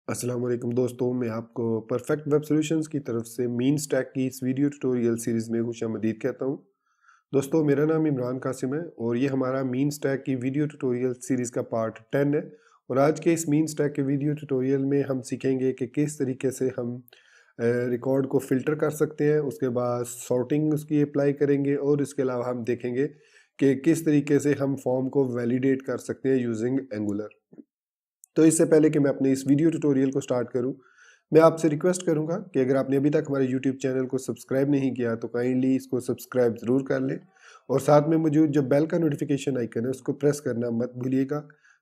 अस्सलाम वालेकुम दोस्तों, मैं आपको परफेक्ट वेब सॉल्यूशंस की तरफ से मीन स्टैक की इस वीडियो ट्यूटोरियल सीरीज़ में खुशामदीद कहता हूं। दोस्तों, मेरा नाम इमरान कासिम है और ये हमारा मीन स्टैक की वीडियो ट्यूटोरियल सीरीज़ का पार्ट 10 है। और आज के इस मीन स्टैक के वीडियो ट्यूटोरियल में हम सीखेंगे कि किस तरीके से हम रिकॉर्ड को फ़िल्टर कर सकते हैं, उसके बाद सॉर्टिंग उसकी अप्लाई करेंगे और इसके अलावा हम देखेंगे कि किस तरीके से हम फॉर्म को वैलिडेट कर सकते हैं यूजिंग एंगुलर। तो इससे पहले कि मैं अपने इस वीडियो ट्यूटोरियल को स्टार्ट करूं, मैं आपसे रिक्वेस्ट करूंगा कि अगर आपने अभी तक हमारे यूट्यूब चैनल को सब्सक्राइब नहीं किया तो काइंडली इसको सब्सक्राइब ज़रूर कर लें और साथ में मौजूद जो बेल का नोटिफिकेशन आइकन है उसको प्रेस करना मत भूलिएगा,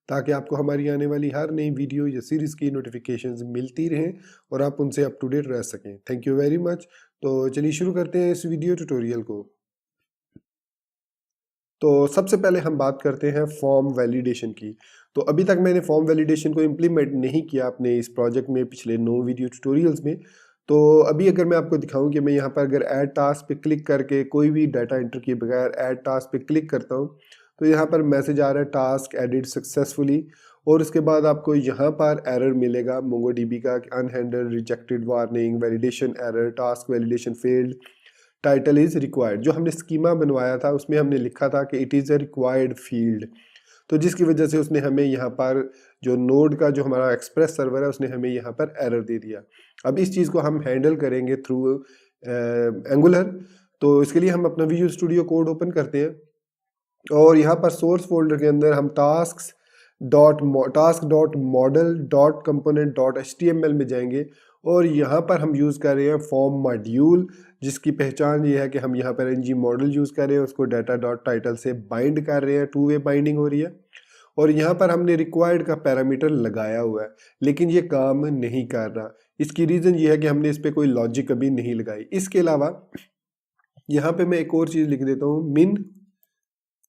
ताकि आपको हमारी आने वाली हर नई वीडियो या सीरीज़ की नोटिफिकेशंस मिलती रहें और आप उनसे अप टू डेट रह सकें। Thank you very much. तो चलिए शुरू करते हैं इस वीडियो ट्यूटोरियल को। तो सबसे पहले हम बात करते हैं फॉर्म वैलिडेशन की। तो अभी तक मैंने फॉर्म वैलिडेशन को इम्प्लीमेंट नहीं किया अपने इस प्रोजेक्ट में पिछले 9 वीडियो ट्यूटोरियल्स में। तो अभी अगर मैं आपको दिखाऊं कि मैं यहाँ पर अगर ऐड टास्क पे क्लिक करके कोई भी डाटा एंटर किए बगैर ऐड टास्क पे क्लिक करता हूँ, तो यहाँ पर मैसेज आ रहा है टास्क एडिड सक्सेसफुली। और उसके बाद आपको यहाँ पर एरर मिलेगा मोंगोडीबी का, unhandled, rejected, warning, validation error, task validation failed, title is required. जो हमने स्कीमा बनवाया था उसमें हमने लिखा था कि it is a required field, तो जिसकी वजह से उसने हमें यहाँ पर जो नोड का जो हमारा एक्सप्रेस सर्वर है उसने हमें यहाँ पर एरर दे दिया। अब इस चीज़ को हम हैंडल करेंगे थ्रू एंगुलर। तो इसके लिए हम अपना विजुअल स्टूडियो कोड ओपन करते हैं और यहाँ पर सोर्स फोल्डर के अंदर हम task dot dot component dot H T M L में जाएंगे और यहाँ पर हम यूज़ कर रहे हैं फॉर्म मॉड्यूल, जिसकी पहचान ये है कि हम यहाँ पर एनजी मॉडल यूज़ कर रहे हैं, उसको डाटा डॉट टाइटल से बाइंड कर रहे हैं, टू वे बाइंडिंग हो रही है। और यहाँ पर हमने रिक्वायर्ड का पैरामीटर लगाया हुआ है, लेकिन ये काम नहीं कर रहा। इसकी रीज़न ये है कि हमने इस पर कोई लॉजिक अभी नहीं लगाई। इसके अलावा यहाँ पे मैं एक और चीज़ लिख देता हूँ, min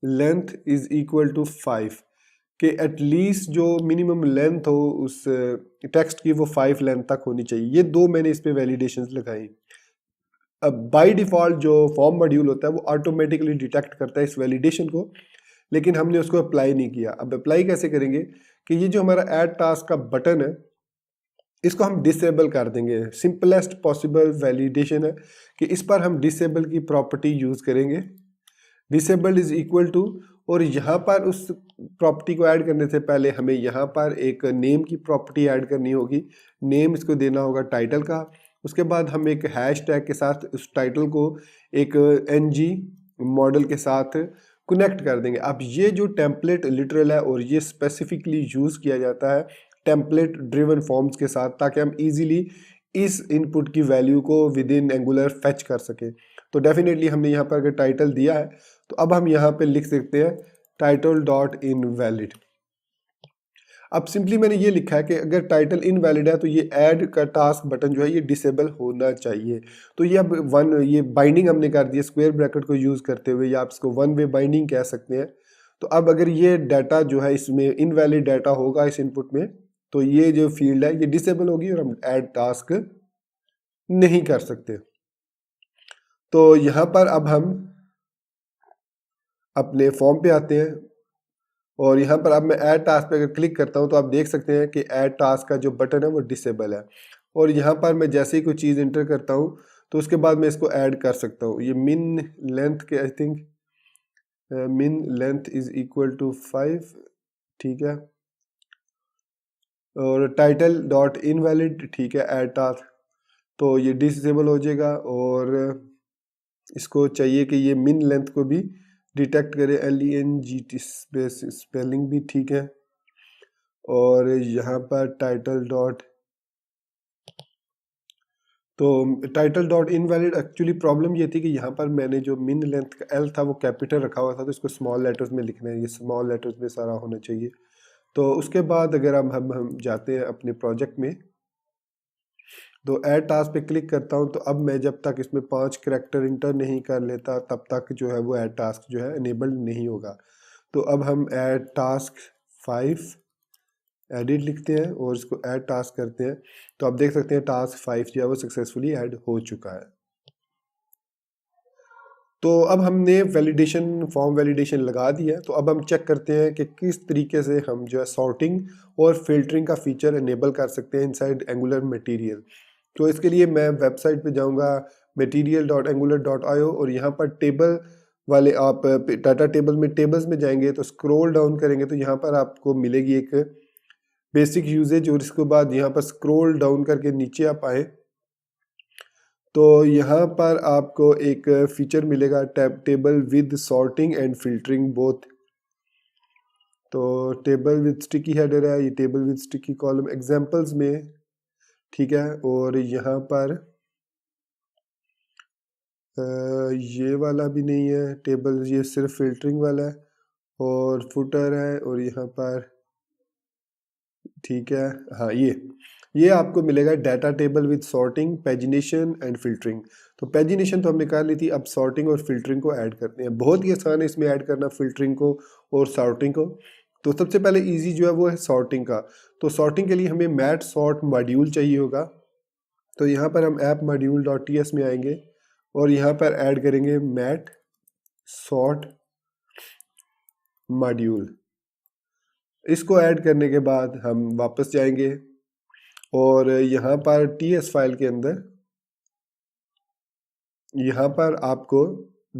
length is equal to 5, कि एटलीस्ट जो मिनिमम लेंथ हो उस टेक्स्ट की वो 5 लेंथ तक होनी चाहिए। ये दो मैंने इस पे वैलिडेशंस लगाई। अब बाय डिफ़ॉल्ट जो फॉर्म मॉड्यूल होता है वो ऑटोमेटिकली डिटेक्ट करता है इस वैलिडेशन को, लेकिन हमने उसको अप्लाई नहीं किया। अब अप्लाई कैसे करेंगे कि ये जो हमारा ऐड टास्क का बटन है इसको हम डिसेबल कर देंगे। सिंपलेस्ट पॉसिबल वैलिडेशन है कि इस पर हम डिसेबल की प्रॉपर्टी यूज़ करेंगे, डिसेबल्ड इज इक्वल टू, और यहाँ पर उस प्रॉपर्टी को ऐड करने से पहले हमें यहाँ पर एक नेम की प्रॉपर्टी ऐड करनी होगी। नेम इसको देना होगा टाइटल का। उसके बाद हम एक हैश टैग के साथ उस टाइटल को एक एनजी मॉडल के साथ कनेक्ट कर देंगे। अब ये जो टेम्पलेट लिटरल है और ये स्पेसिफिकली यूज़ किया जाता है टेम्पलेट ड्रिवन फॉर्म्स के साथ, ताकि हम इजीली इस इनपुट की वैल्यू को विद इन एंगुलर फेच कर सकें। तो डेफिनेटली हमने यहाँ पर अगर टाइटल दिया है तो अब हम यहाँ पे लिख सकते हैं टाइटल डॉट इनवैलिड। अब सिंपली मैंने ये लिखा है कि अगर टाइटल इनवैलिड है तो ये ऐड का टास्क बटन जो है ये डिसेबल होना चाहिए। तो ये अब ये बाइंडिंग हमने कर दी है स्क्वायर ब्रैकेट को यूज़ करते हुए, या आप इसको वन वे बाइंडिंग कह सकते हैं। तो अब अगर ये डाटा जो है इसमें इनवैलिड डाटा होगा इस इनपुट में, तो ये जो फील्ड है ये डिसेबल होगी और हम ऐड टास्क नहीं कर सकते। तो यहाँ पर अब हम अपने फॉर्म पे आते हैं और यहाँ पर अब मैं ऐड टास्क पे अगर क्लिक करता हूँ तो आप देख सकते हैं कि ऐड टास्क का जो बटन है वो डिसेबल है। और यहाँ पर मैं जैसे ही कोई चीज़ इंटर करता हूँ तो उसके बाद मैं इसको ऐड कर सकता हूँ। ये मिन लेंथ के I think min length is equal to 5, ठीक है। और टाइटल डॉट इनवैलिड, ठीक है, ऐड टास्क, तो ये डिसेबल हो जाएगा। और इसको चाहिए कि ये मिन लेंथ को भी डिटेक्ट करे, LENGT स्पेलिंग भी ठीक है। और यहाँ पर टाइटल डॉट, तो title dot invalid actually problem ये थी कि यहाँ पर मैंने जो मिन लेंथ का L था वो कैपिटल रखा हुआ था, तो इसको स्मॉल लेटर्स में लिखना है, ये स्मॉल लेटर्स में सारा होना चाहिए। तो उसके बाद अगर हम जाते हैं अपने प्रोजेक्ट में, तो ऐड टास्क पे क्लिक करता हूँ, तो अब मैं जब तक इसमें 5 करैक्टर इंटर नहीं कर लेता तब तक जो है वो ऐड टास्क जो है इनेबल्ड नहीं होगा। तो अब हम ऐड टास्क 5 एडिट लिखते हैं और इसको ऐड टास्क करते हैं, तो आप देख सकते हैं टास्क 5 जो है वो सक्सेसफुली ऐड हो चुका है। तो अब हमने वैलिडेशन फॉर्म वैलिडेशन लगा दिया, तो अब हम चेक करते हैं कि किस तरीके से हम जो है सॉर्टिंग और फिल्टरिंग का फीचर इनेबल कर सकते हैं इनसाइड एंगुलर मटेरियल। तो इसके लिए मैं वेबसाइट पे जाऊंगा material.angular.io और यहाँ पर टेबल वाले आप डाटा टेबल में टेबल्स में जाएंगे तो स्क्रॉल डाउन करेंगे तो यहाँ पर आपको मिलेगी एक बेसिक यूजेज और इसके बाद यहाँ पर स्क्रॉल डाउन करके नीचे आप आए तो यहाँ पर आपको एक फीचर मिलेगा table with sorting and filtering both. तो टेबल विद स्टिकी हेडर है, ये table with sticky column examples में, ठीक है। और यहाँ पर ये वाला भी नहीं है टेबल, ये सिर्फ फिल्टरिंग वाला है और फुटर है और यहाँ पर, ठीक है, हाँ ये आपको मिलेगा data table with sorting pagination and filtering. तो पैजिनेशन तो हमने कर ली थी, अब सॉर्टिंग और फिल्टरिंग को ऐड करते हैं। बहुत ही आसान है इसमें ऐड करना फिल्टरिंग को और सॉर्टिंग को। तो सबसे पहले इजी जो है वो है सॉर्टिंग का। तो सॉर्टिंग के लिए हमें मैट सॉर्ट मॉड्यूल चाहिए होगा। तो यहाँ पर हम ऐप module.ts में आएंगे और यहाँ पर ऐड करेंगे मैट सॉर्ट मॉड्यूल। इसको ऐड करने के बाद हम वापस जाएंगे और यहाँ पर ts फाइल के अंदर यहाँ पर आपको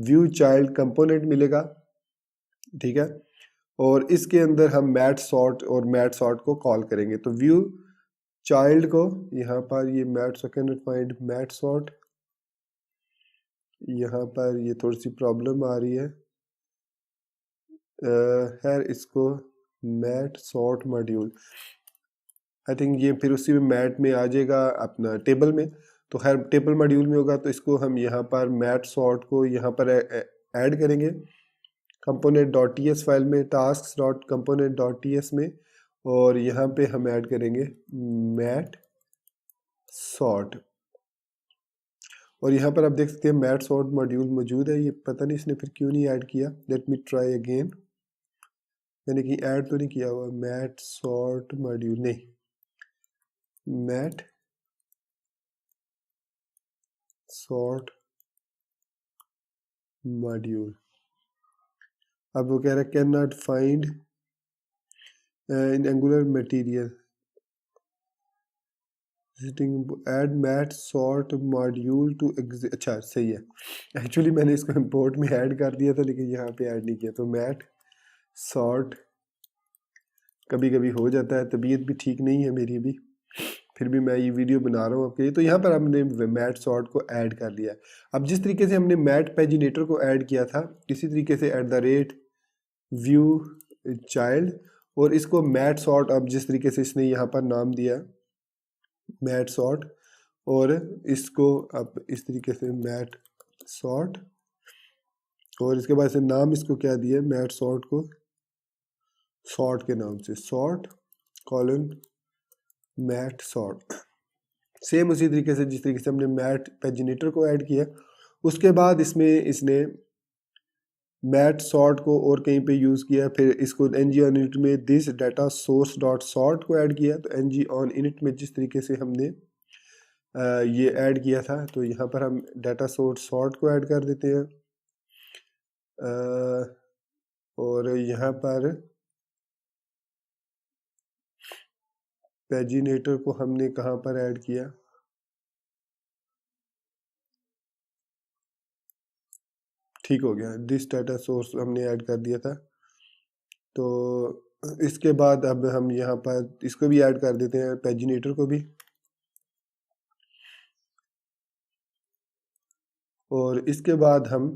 व्यू चाइल्ड कंपोनेंट मिलेगा, ठीक है। और इसके अंदर हम मैट सॉर्ट और मैट सॉर्ट को कॉल करेंगे। तो व्यू चाइल्ड को यहाँ पर ये mat second find mat sort, यहाँ पर ये थोड़ी सी प्रॉब्लम आ रही है खैर इसको mat sort module, I think ये फिर उसी में मैट में आ जाएगा अपना टेबल में। तो खैर टेबल मॉड्यूल में होगा तो इसको हम यहाँ पर मैट सॉर्ट को यहाँ पर ऐड करेंगे component.ts फाइल में tasks.component.ts में और यहाँ पे हम ऐड करेंगे मैट सॉर्ट। और यहाँ पर आप देख सकते हैं मैट सॉर्ट मॉड्यूल मौजूद है। ये पता नहीं इसने फिर क्यों नहीं ऐड किया, लेट मी ट्राई अगेन। मैंने कि ऐड तो नहीं किया हुआ मैट सॉर्ट मॉड्यूल, नहीं मैट सॉर्ट मॉड्यूल। अब वो कह रहा है can not find in Angular Material add mat sort module to अच्छा सही है, एक्चुअली मैंने इसको इंपोर्ट में ऐड कर दिया था लेकिन यहाँ पे ऐड नहीं किया। तो मैट सॉर्ट कभी कभी हो जाता है, तबीयत भी ठीक नहीं है मेरी भी, फिर भी मैं ये वीडियो बना रहा हूँ आपके लिए। तो यहाँ पर हमने मैट सॉर्ट को ऐड कर लिया। अब जिस तरीके से हमने मैट पैजिनेटर को ऐड किया था इसी तरीके से @व्यू चाइल्ड और इसको मैट सॉर्ट, अब जिस तरीके से इसने यहाँ पर नाम दिया मैट सॉर्ट और इसको अब इस तरीके से मैट सॉर्ट और इसके बाद से नाम इसको क्या दिया मैट सॉर्ट को सॉर्ट के नाम से sort colon mat sort. Same उसी तरीके से जिस तरीके से हमने मैट पैजिनेटर को ऐड किया उसके बाद इसमें इसने मैट सॉर्ट को और कहीं पे यूज़ किया, फिर इसको ng on init में this data source dot sort को ऐड किया। तो ng on init में जिस तरीके से हमने ये ऐड किया था तो यहाँ पर हम डाटा सोर्स सॉर्ट को ऐड कर देते हैं और यहाँ पर पैजिनेटर को हमने कहाँ पर ऐड किया, ठीक हो गया, दिस डाटा सोर्स हमने ऐड कर दिया था। तो इसके बाद अब हम यहाँ पर इसको भी ऐड कर देते हैं पैजिनेटर को भी और इसके बाद हम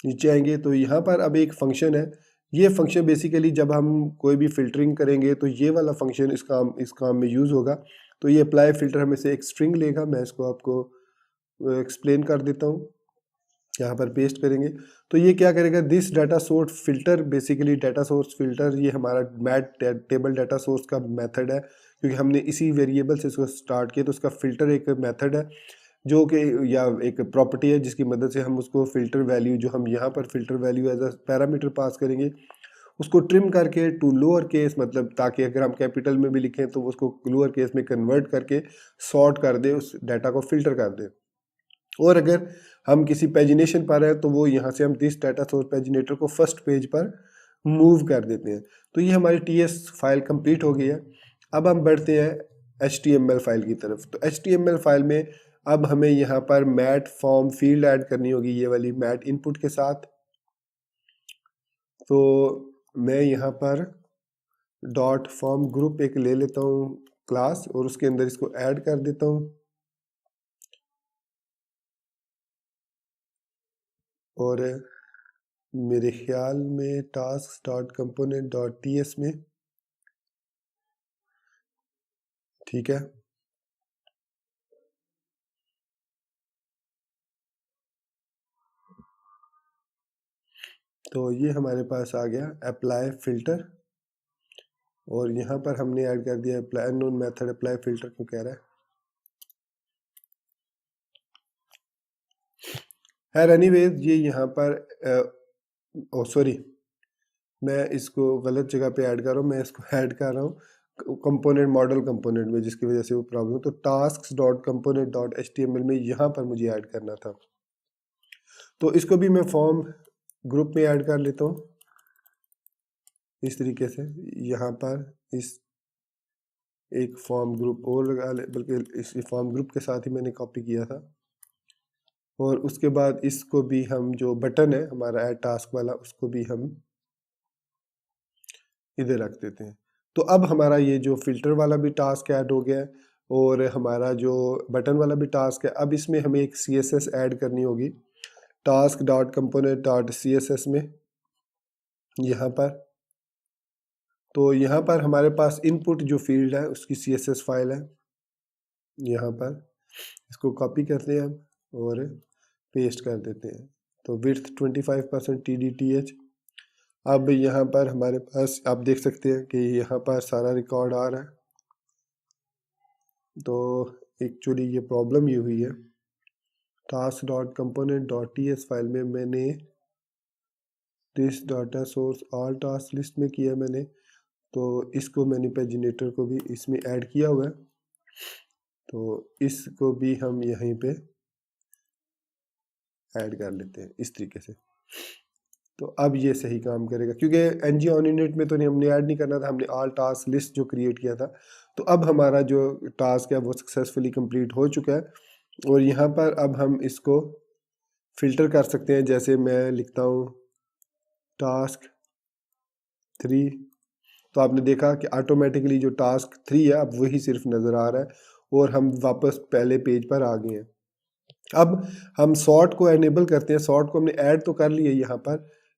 नीचे आएंगे। तो यहाँ पर अब एक फंक्शन है, ये फंक्शन बेसिकली जब हम कोई भी फिल्टरिंग करेंगे तो ये वाला फंक्शन इस काम में यूज़ होगा। तो ये अप्लाई फिल्टर हमें से एक स्ट्रिंग लेगा, मैं इसको आपको एक्सप्लेन कर देता हूँ। यहाँ पर पेस्ट करेंगे तो ये क्या करेगा this data source filter, basically data source filter ये हमारा मैट टेबल डाटा सोर्स का मेथड है क्योंकि हमने इसी वेरिएबल से इसको स्टार्ट किया। तो उसका फिल्टर एक मेथड है जो कि या एक प्रॉपर्टी है जिसकी मदद से हम उसको फिल्टर वैल्यू जो हम यहाँ पर filter value as a parameter pass करेंगे उसको ट्रिम करके टू लोअर केस, मतलब ताकि अगर हम कैपिटल में भी लिखें तो उसको लोअर केस में कन्वर्ट करके सॉर्ट कर दे, उस डाटा को फिल्टर कर दे। और अगर हम किसी पेजिनेशन पर हैं तो वो यहाँ से हम दिस डाटा सोर्स पेजिनेटर को फर्स्ट पेज पर मूव कर देते हैं। तो ये हमारी TS फाइल कंप्लीट हो गई है। अब हम बढ़ते हैं HTML फाइल की तरफ। तो HTML फाइल में अब हमें यहाँ पर मैट फॉर्म फील्ड ऐड करनी होगी, ये वाली मैट इनपुट के साथ। तो मैं यहाँ पर डॉट फॉर्म ग्रुप एक ले लेता हूँ क्लास और उसके अंदर इसको ऐड कर देता हूँ। और मेरे ख्याल में task dot component dot TS में, ठीक है। तो ये हमारे पास आ गया अप्लाई फिल्टर, और यहाँ पर हमने ऐड कर दिया apply unknown method apply filter क्यों कह रहा है। खैर एनीवेज ये यहाँ पर ओ सॉरी, मैं इसको गलत जगह पे ऐड कर रहा हूँ, मैं इसको ऐड कर रहा हूँ कंपोनेंट मॉडल कंपोनेंट में, जिसकी वजह से वो प्रॉब्लम। तो task dot component dot HTML में यहाँ पर मुझे ऐड करना था। तो इसको भी मैं फॉर्म ग्रुप में ऐड कर लेता हूँ इस तरीके से। यहाँ पर इस एक फॉर्म ग्रुप और लगा ले, बल्कि इस फॉर्म ग्रुप के साथ ही मैंने कॉपी किया था। और उसके बाद इसको भी हम जो बटन है हमारा ऐड टास्क वाला, उसको भी हम इधर रख देते हैं। तो अब हमारा ये जो फिल्टर वाला भी टास्क ऐड हो गया है और हमारा जो बटन वाला भी टास्क है। अब इसमें हमें एक CSS ऐड करनी होगी task dot component dot CSS में, यहाँ पर। तो यहाँ पर हमारे पास इनपुट जो फील्ड है उसकी CSS फाइल है। यहाँ पर इसको कॉपी करते हैं हम और पेस्ट कर देते हैं। तो विड्थ 25% TDTH। अब यहाँ पर हमारे पास आप देख सकते हैं कि यहाँ पर सारा रिकॉर्ड आ रहा है। तो एक्चुअली ये प्रॉब्लम ये हुई है, task dot component dot TS file में मैंने this data source all task list में किया मैंने, तो इसको मैंने पेजिनेटर को भी इसमें ऐड किया हुआ है। तो इसको भी हम यहीं पे ऐड कर लेते हैं इस तरीके से। तो अब ये सही काम करेगा, क्योंकि NG ऑन यूनिट में तो नहीं हमने ऐड नहीं करना था, हमने ऑल टास्क लिस्ट जो क्रिएट किया था। तो अब हमारा जो टास्क है वो सक्सेसफुली कंप्लीट हो चुका है। और यहाँ पर अब हम इसको फिल्टर कर सकते हैं। जैसे मैं लिखता हूँ टास्क 3, तो आपने देखा कि ऑटोमेटिकली जो टास्क 3 है अब वही सिर्फ नज़र आ रहा है और हम वापस पहले पेज पर आ गए हैं। अब हम सॉर्ट को एनेबल करते हैं। सॉर्ट को हमने ऐड तो कर लिया यहाँ पर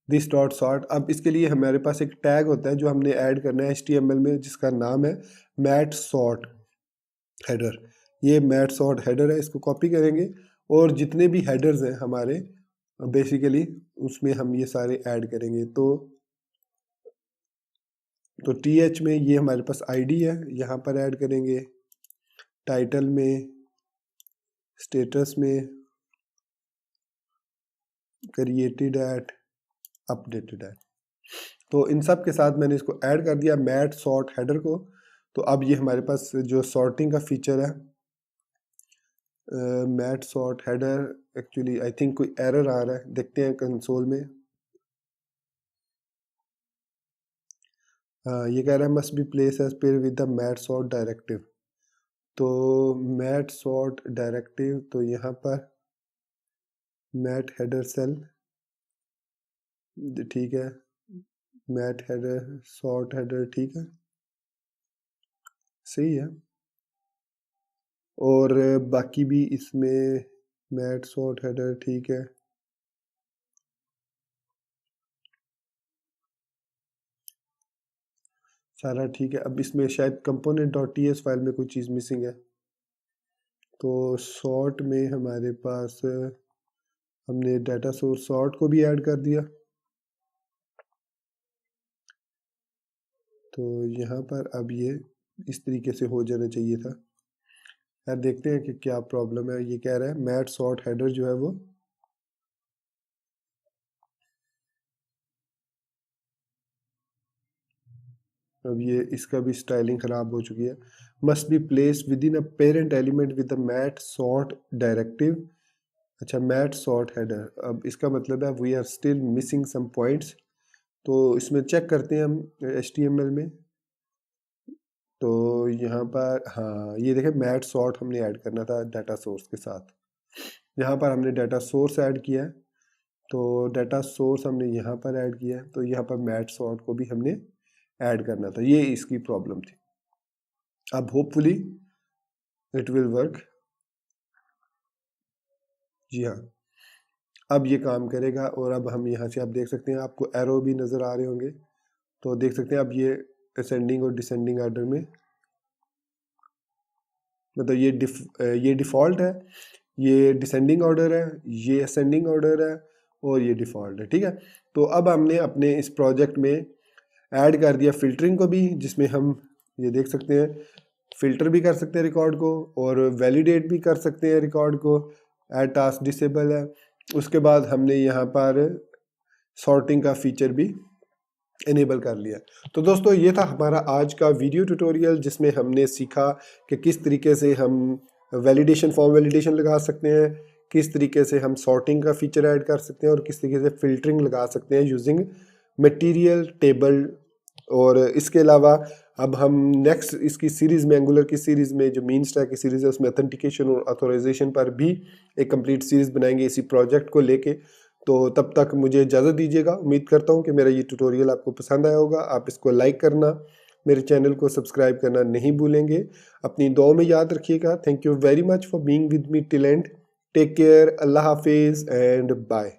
दिस डॉट सॉर्ट। अब इसके लिए हमारे पास एक टैग होता है जो हमने ऐड करना है HTML में, जिसका नाम है मैट सॉर्ट हेडर। ये मैट सॉर्ट हेडर है, इसको कॉपी करेंगे और जितने भी हेडर्स हैं हमारे बेसिकली उसमें हम ये सारे ऐड करेंगे। तो TH में ये हमारे पास ID है, यहाँ पर ऐड करेंगे। टाइटल में, स्टेटस में, क्रिएटेड एट, अपडेटेड एट। तो इन सब के साथ मैंने इसको ऐड कर दिया मैट सॉर्ट हेडर को। तो अब ये हमारे पास जो सॉर्टिंग का फीचर है mat sort header, actually I think कोई एरर आ रहा है, देखते हैं कंसोल में। ये कह रहा है must be place as pair with the mat sort directive. तो मैट सॉर्ट डायरेक्टिव, तो यहाँ पर मैट हेडर सेल, ठीक है, मैट हेडर सॉर्ट हेडर, ठीक है, सही है। और बाकी भी इसमें मैट सॉर्ट हेडर, ठीक है, सारा ठीक है। अब इसमें शायद कंपोनेंट डॉट TS फाइल में कोई चीज़ मिसिंग है। तो सॉर्ट में हमारे पास हमने डाटा सोर्स सॉर्ट को भी ऐड कर दिया। तो यहाँ पर अब ये इस तरीके से हो जाना चाहिए था। यार देखते हैं कि क्या प्रॉब्लम है। ये कह रहा है मैट सॉर्ट हेडर जो है वो अब ये इसका भी स्टाइलिंग ख़राब हो चुकी है। Must be place within a parent element with the mat sort directive अच्छा, मैट सॉर्ट हेडर, अब इसका मतलब है we are still missing some points. तो इसमें चेक करते हैं हम HTML में। तो यहाँ पर हाँ, ये देखें मैट सॉर्ट हमने ऐड करना था डाटा सोर्स के साथ। यहाँ पर हमने डाटा सोर्स ऐड किया है, तो डाटा सोर्स हमने यहाँ पर ऐड किया है, तो यहाँ पर मैट सॉर्ट को भी हमने ऐड करना था। ये इसकी प्रॉब्लम थी। अब होपफुली इट विल वर्क। जी हाँ, अब ये काम करेगा। और अब हम यहाँ से आप देख सकते हैं, आपको एरो भी नज़र आ रहे होंगे, तो देख सकते हैं अब ये असेंडिंग और डिसेंडिंग आर्डर में, मतलब ये डिफ़ॉल्ट है, ये डिसेंडिंग ऑर्डर है, ये असेंडिंग ऑर्डर है और ये डिफ़ॉल्ट है। ठीक है, तो अब हमने अपने इस प्रोजेक्ट में ऐड कर दिया फ़िल्टरिंग को भी, जिसमें हम ये देख सकते हैं फ़िल्टर भी कर सकते हैं रिकॉर्ड को और वैलिडेट भी कर सकते हैं रिकॉर्ड को। ऐड टास्क डिसेबल है। उसके बाद हमने यहाँ पर सॉर्टिंग का फीचर भी इनेबल कर लिया। तो दोस्तों, ये था हमारा आज का वीडियो ट्यूटोरियल, जिसमें हमने सीखा कि किस तरीके से हम वैलिडेशन, फॉर्म वैलिडेशन लगा सकते हैं, किस तरीके से हम सॉर्टिंग का फीचर ऐड कर सकते हैं और किस तरीके से फ़िल्टरिंग लगा सकते हैं यूजिंग मटेरियल टेबल। और इसके अलावा अब हम नेक्स्ट इसकी सीरीज़ में, एंगुलर की सीरीज़ में, जो मीन स्टैक की सीरीज़ है, उसमें ऑथेंटिकेशन और ऑथोराइजेशन पर भी एक कंप्लीट सीरीज़ बनाएंगे इसी प्रोजेक्ट को लेके। तो तब तक मुझे इजाज़त दीजिएगा। उम्मीद करता हूँ कि मेरा ये ट्यूटोरियल आपको पसंद आया होगा। आप इसको लाइक करना, मेरे चैनल को सब्सक्राइब करना नहीं भूलेंगे। अपनी दुआओं में याद रखिएगा। Thank you very much for being with me till end. Take care, अल्लाह हाफिज़ एंड बाय।